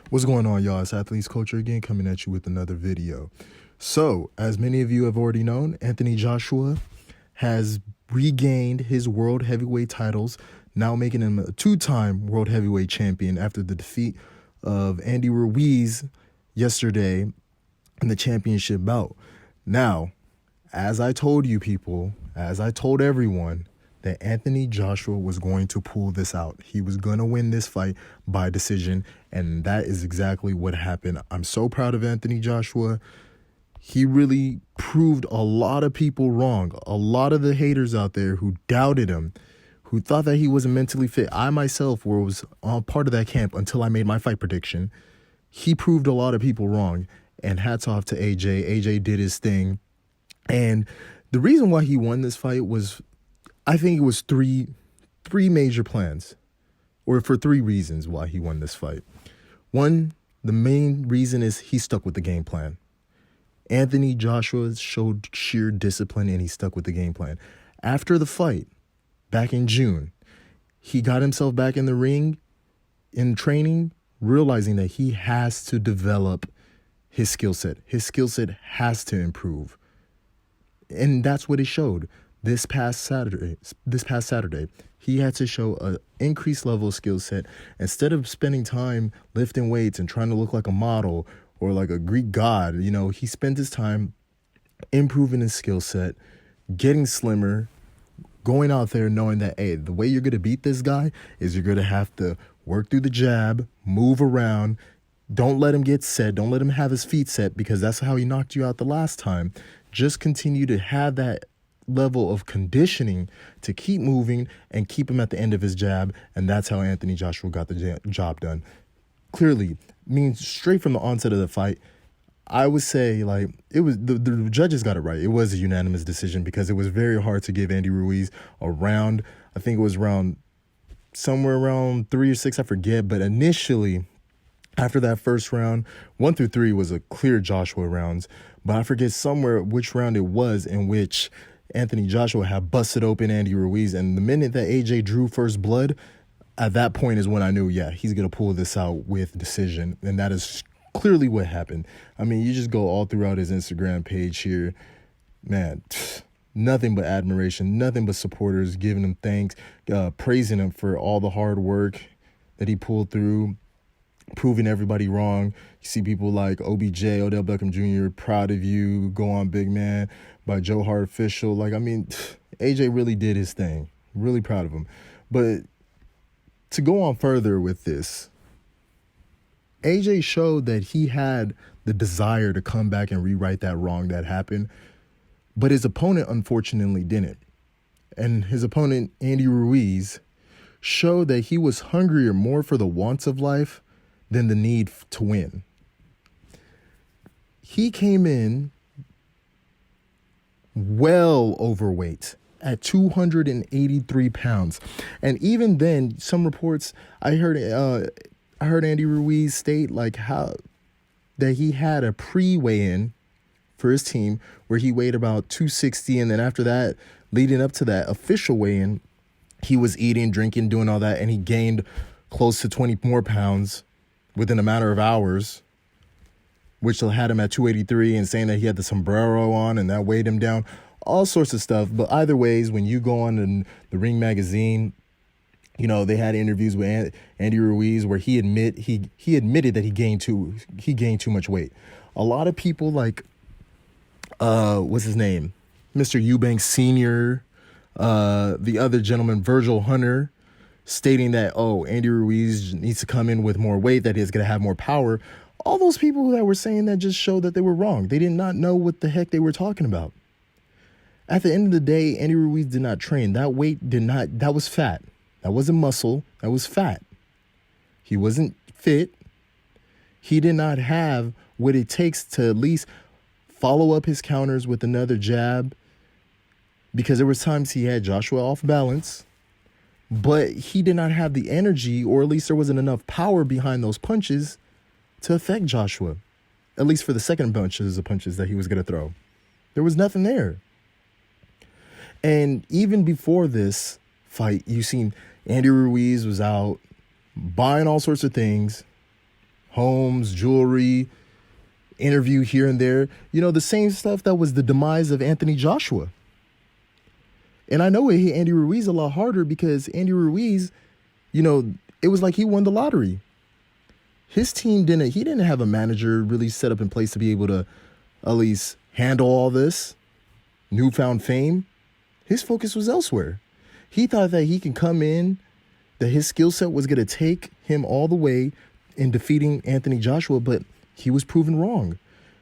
What's going on, y'all? It's Athletes Culture again, coming at you with another video. So, as many of you have already known, Anthony Joshua has regained his world heavyweight titles, now making him a two-time world heavyweight champion after the defeat of Andy Ruiz yesterday in the championship bout. Now, as I told you people, as I told everyone, that Anthony Joshua was going to pull this out. He was going to win this fight by decision, and that is exactly what happened. I'm so proud of Anthony Joshua. He really proved a lot of people wrong. A lot of the haters out there who doubted him, who thought that he wasn't mentally fit. I myself was part of that camp until I made my fight prediction. He proved a lot of people wrong, and hats off to AJ. AJ did his thing. And the reason why he won this fight was, I think it was three major plans, or for three reasons why he won this fight. One, the main reason is he stuck with the game plan. Anthony Joshua showed sheer discipline and he stuck with the game plan. After the fight, back in June, he got himself back in the ring, in training, realizing that he has to develop his skill set. His skill set has to improve. And that's what it showed. This past Saturday, he had to show an increased level of skill set. Instead of spending time lifting weights and trying to look like a model or like a Greek god, he spent his time improving his skill set, getting slimmer, going out there knowing that, hey, the way you're going to beat this guy is you're going to have to work through the jab, move around. Don't let him get set. Don't let him have his feet set, because that's how he knocked you out the last time. Just continue to have that level of conditioning to keep moving and keep him at the end of his jab, and that's how Anthony Joshua got the job done. Clearly, means straight from the onset of the fight, I would say it was the judges got it right. It was a unanimous decision because it was very hard to give Andy Ruiz a round. I think it was somewhere around 3 or 6, I forget, but initially, after that first round, 1 through 3 was a clear Joshua rounds, but I forget somewhere which round it was in which Anthony Joshua had busted open Andy Ruiz, and the minute that AJ drew first blood, at that point is when I knew, yeah, he's going to pull this out with decision, and that is clearly what happened. I mean, you just go all throughout his Instagram page here, man, nothing but admiration, nothing but supporters giving him thanks, praising him for all the hard work that he pulled through, proving everybody wrong. You see people like OBJ, Odell Beckham Jr., proud of you, go on big man, by Joe Hart Official. AJ really did his thing. Really proud of him. But to go on further with this, AJ showed that he had the desire to come back and rewrite that wrong that happened, but his opponent unfortunately didn't. And his opponent, Andy Ruiz, showed that he was hungrier more for the wants of life than the need to win. He came in well overweight at 283 pounds. And even then, some reports I heard Andy Ruiz state how that he had a pre-weigh-in for his team where he weighed about 260, and then after that, leading up to that official weigh-in, he was eating, drinking, doing all that, and he gained close to 20 more pounds within a matter of hours, which had him at 283, and saying that he had the sombrero on and that weighed him down, all sorts of stuff. But either ways, when you go on the Ring magazine, they had interviews with Andy Ruiz where he admitted that he gained too much weight. A lot of people what's his name, Mr. Eubanks Sr., the other gentleman, Virgil Hunter, stating that, Andy Ruiz needs to come in with more weight, that he's going to have more power. All those people that were saying that just showed that they were wrong. They did not know what the heck they were talking about. At the end of the day, Andy Ruiz did not train. That was fat. That wasn't muscle. That was fat. He wasn't fit. He did not have what it takes to at least follow up his counters with another jab, because there was times he had Joshua off balance, but he did not have the energy, or at least there wasn't enough power behind those punches to affect Joshua, at least for the second bunches of punches that he was going to throw. There was nothing there. And even before this fight, you seen Andy Ruiz was out buying all sorts of things, homes, jewelry, interview here and there. You know, the same stuff that was the demise of Anthony Joshua. And I know it hit Andy Ruiz a lot harder because Andy Ruiz, you know, it was like he won the lottery. His team didn't have a manager really set up in place to be able to at least handle all this newfound fame. His focus was elsewhere. He thought that he can come in, that his skill set was going to take him all the way in defeating Anthony Joshua, but he was proven wrong.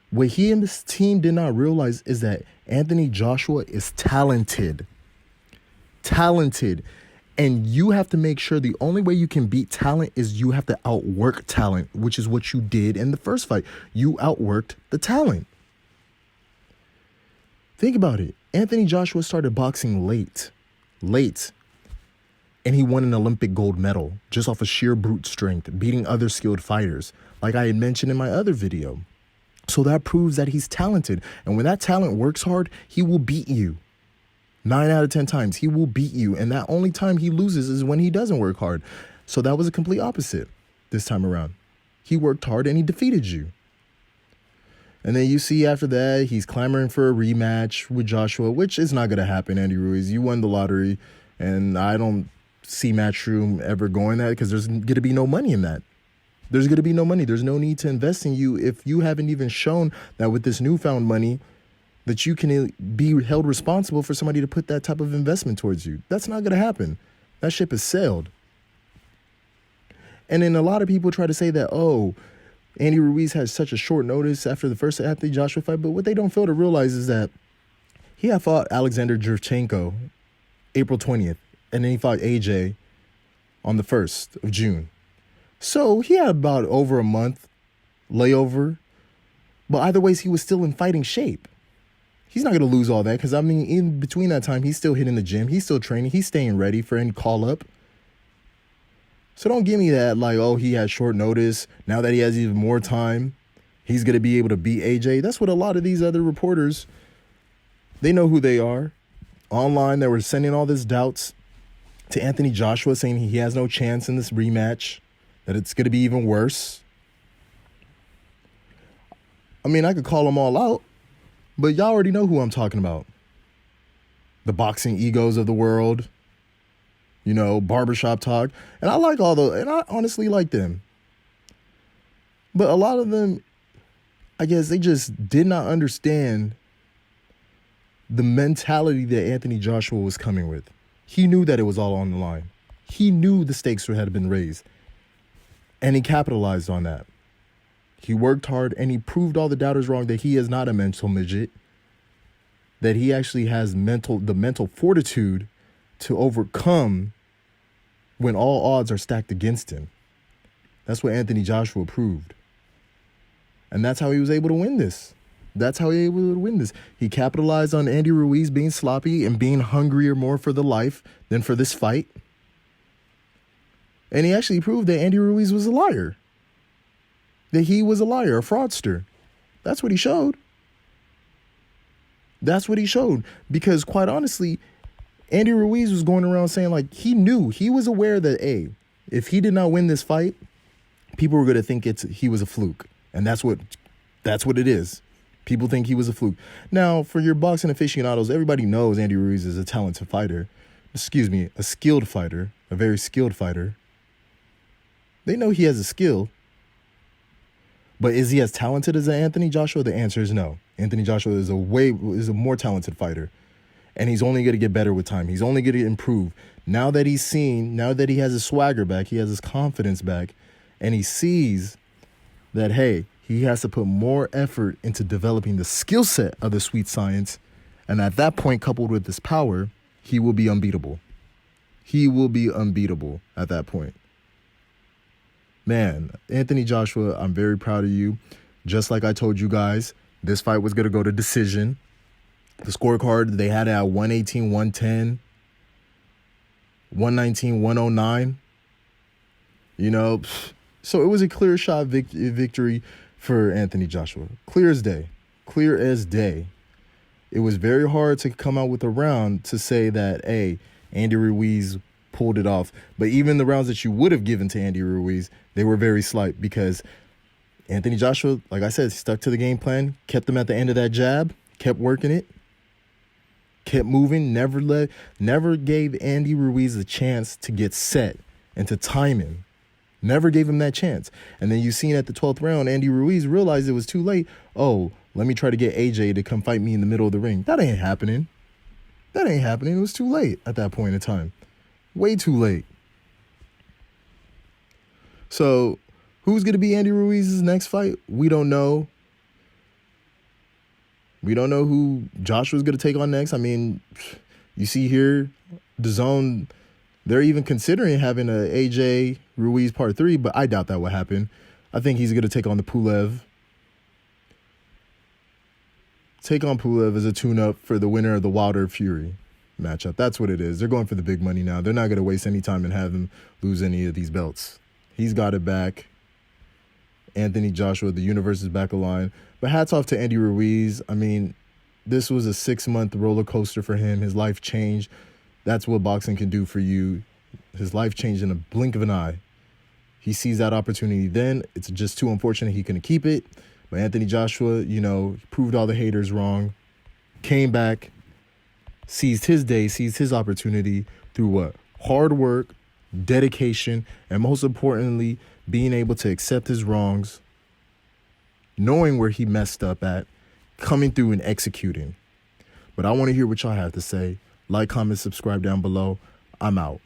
What he and his team did not realize is that Anthony Joshua is talented. And you have to make sure the only way you can beat talent is you have to outwork talent, which is what you did in the first fight. You outworked the talent. Think about it. Anthony Joshua started boxing late. And he won an Olympic gold medal just off of sheer brute strength, beating other skilled fighters, like I had mentioned in my other video. So that proves that he's talented. And when that talent works hard, he will beat you. 9 out of 10 times, he will beat you. And that only time he loses is when he doesn't work hard. So that was a complete opposite this time around. He worked hard and he defeated you. And then you see after that, he's clamoring for a rematch with Joshua, which is not going to happen, Andy Ruiz. You won the lottery, and I don't see Matchroom ever going that because there's going to be no money in that. There's going to be no money. There's no need to invest in you if you haven't even shown that with this newfound money that you can be held responsible for somebody to put that type of investment towards you. That's not going to happen. That ship has sailed. And then a lot of people try to say that, oh, Andy Ruiz had such a short notice after the first Anthony Joshua fight. But what they don't fail to realize is that he had fought Alexander Jurchenko April 20th. And then he fought AJ on the 1st of June. So he had about over a month layover. But either ways, he was still in fighting shape. He's not going to lose all that because, I mean, in between that time, he's still hitting the gym. He's still training. He's staying ready for any call-up. So don't give me that like, oh, he had short notice. Now that he has even more time, he's going to be able to beat AJ. That's what a lot of these other reporters, they know who they are. Online, they were sending all this doubts to Anthony Joshua, saying he has no chance in this rematch, that it's going to be even worse. I mean, I could call them all out, but y'all already know who I'm talking about. The boxing egos of the world. You know, barbershop talk. And I like and I honestly like them. But a lot of them, I guess they just did not understand the mentality that Anthony Joshua was coming with. He knew that it was all on the line. He knew the stakes had been raised. And he capitalized on that. He worked hard and he proved all the doubters wrong that he is not a mental midget. That he actually has the mental fortitude to overcome when all odds are stacked against him. That's what Anthony Joshua proved. And that's how he was able to win this. He capitalized on Andy Ruiz being sloppy and being hungrier more for the life than for this fight. And he actually proved that Andy Ruiz was a liar. That he was a liar, a fraudster. That's what he showed. Because quite honestly, Andy Ruiz was going around saying like he was aware that, hey, if he did not win this fight, people were going to think he was a fluke. And that's what it is. People think he was a fluke. Now, for your boxing aficionados, everybody knows Andy Ruiz is a talented fighter. A skilled fighter, a very skilled fighter. They know he has a skill. But is he as talented as Anthony Joshua? The answer is no. Anthony Joshua is a more talented fighter. And he's only going to get better with time. He's only going to improve. Now that he has his swagger back, he has his confidence back, and he sees that, hey, he has to put more effort into developing the skill set of the sweet science. And at that point, coupled with his power, he will be unbeatable. He will be unbeatable at that point. Man, Anthony Joshua, I'm very proud of you. Just like I told you guys, this fight was going to go to decision. The scorecard, they had it at 118, 110, 119, 109. You know, so it was a clear shot victory for Anthony Joshua. Clear as day. It was very hard to come out with a round to say that, hey, Andy Ruiz pulled it off. But even the rounds that you would have given to Andy Ruiz, they were very slight because Anthony Joshua, like I said, stuck to the game plan, kept him at the end of that jab, kept working it, kept moving, never gave Andy Ruiz a chance to get set and to time him. Never gave him that chance. And then you seen at the 12th round, Andy Ruiz realized it was too late. Oh, let me try to get AJ to come fight me in the middle of the ring. That ain't happening. That ain't happening. It was too late at that point in time. Way too late. So who's going to be Andy Ruiz's next fight? We don't know. We don't know who Joshua's going to take on next. I mean, you see here, DAZN, they're even considering having a AJ Ruiz part 3, but I doubt that will happen. I think he's going to take on the Pulev. Take on Pulev as a tune-up for the winner of the Wilder Fury matchup. That's what it is. They're going for the big money now. They're not going to waste any time and have him lose any of these belts. He's got it back. Anthony Joshua, the universe is back aligned. But hats off to Andy Ruiz. I mean, this was a 6-month roller coaster for him. His life changed. That's what boxing can do for you. His life changed in a blink of an eye. He sees that opportunity then. It's just too unfortunate he couldn't keep it. But Anthony Joshua, proved all the haters wrong. Came back, seized his day, seized his opportunity through what? Hard work, dedication, and most importantly, being able to accept his wrongs, knowing where he messed up at, coming through and executing. But I want to hear what y'all have to say. Like, comment, subscribe down below. I'm out.